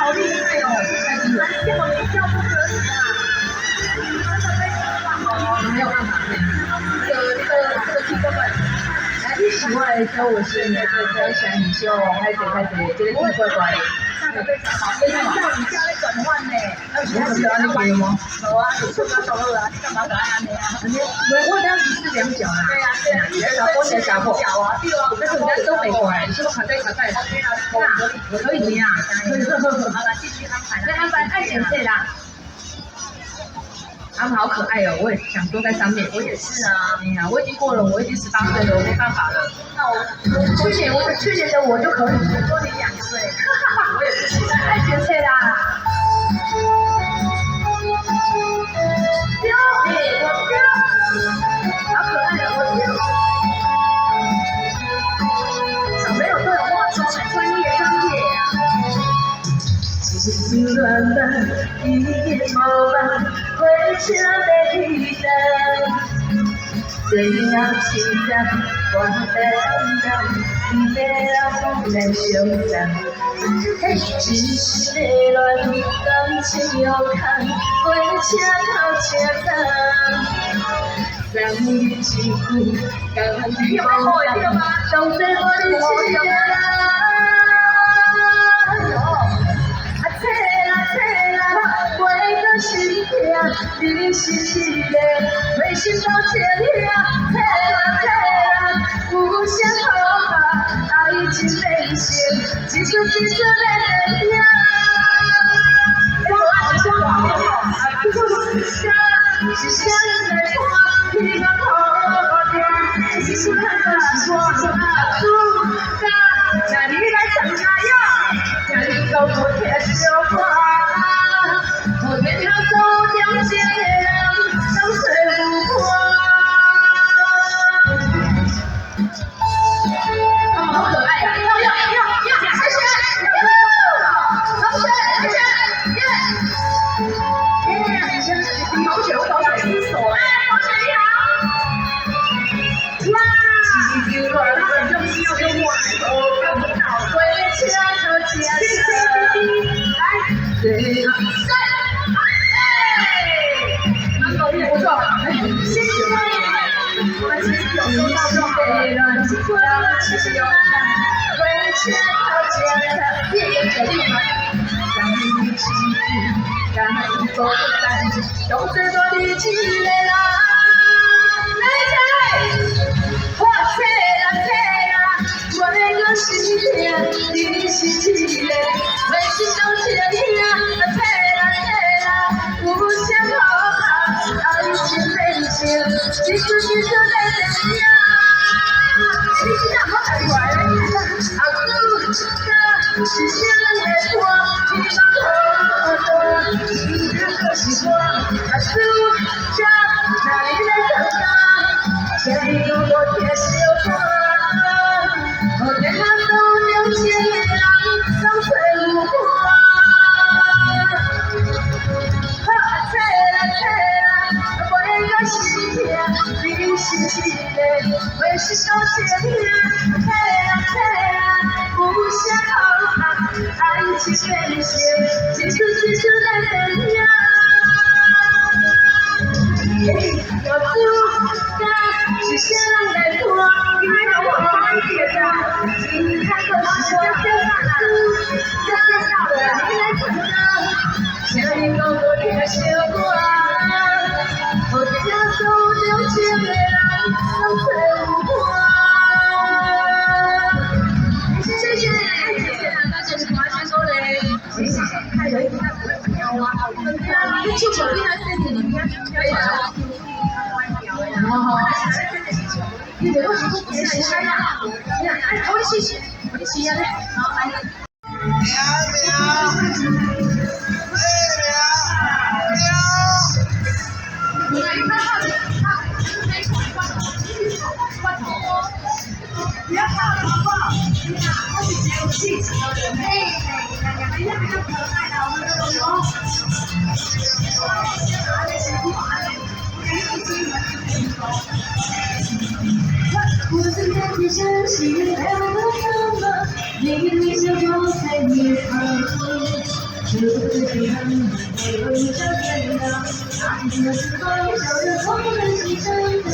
好厉害哦！这么一跳不可以啊！没有办法，这个气根本。你喜欢的歌我是那个在想你秀，开始，这个怪怪的。那个非常好，你叫你家在转换呢，我喜欢你给吗？有啊，你出个手了，你干嘛可爱安尼啊？我当时是两脚啦。对啊，小波小脚啊，对啊，但是我家都没过来，你说卡在，我可以呀，好了，继续安排。那安排爱减费啦。他们好可爱哦，我也想坐在上面。我也是啊，哎呀，我已经过了，我已经18岁了，我没办法了。那我去年的我就可以，我多你2岁，我也是现在爱减费啦。我好可爱的我丢。小朋友都有化妆，专业啊。心乱乱，一点无望，回家的期待。最后时间，我等，你要不能相等。只是内乱，感情又空，回家头车站。人日之久，感情放荡，当作我的亲人。心痛，你是一个为心到这里啊，有啥好怕？爱情变成一出的电影。是谁来看？希望好听，是谁来说？那你来唱歌呀，听你讲我听笑话。我天天走两街人，相随无话。他们好可爱呀！要，谢谢，同学，同学，我好想洗手哎！同学你好。哇！奇迹乱乱，就是要跟我看不到，回家和家人。来，对。不错，谢谢。我们其实有收到这种给了，其实有回家到家的夜夜决定吗？让你幸福，让你走在用最多的气来啦，我切啦，我那个心痛，你是一个为心到这里啊，有啥好怕？爱情变成一出的电影。你今天好奇怪嘞？是谁来看？希望好多，是我，那你来唱歌，请你跟我听笑话。我天天都两千个人，相随无话。你是一个为心到这里有啥好怕？爱情变成一出的电影。要走的是谁来看？你让我快点啊！你看可是我你来唱歌，请你跟我听笑话。我天天走两千个人，相随无话。谢谢，大家喜欢先说嘞。谢谢，还有一个有啊，你去手边还是你边可以啊。哦，你这个是不是洗衫呀？你看，哎，我洗，我洗呀嘞。好，来。你看，不要怕了，好不好？他是只有气质的人，两个人比较可爱的，我们都有。我曾在你身心聊了什么？你是我在你旁，是不是遗憾？没有你这天亮，安静的时光，小人我们牺牲。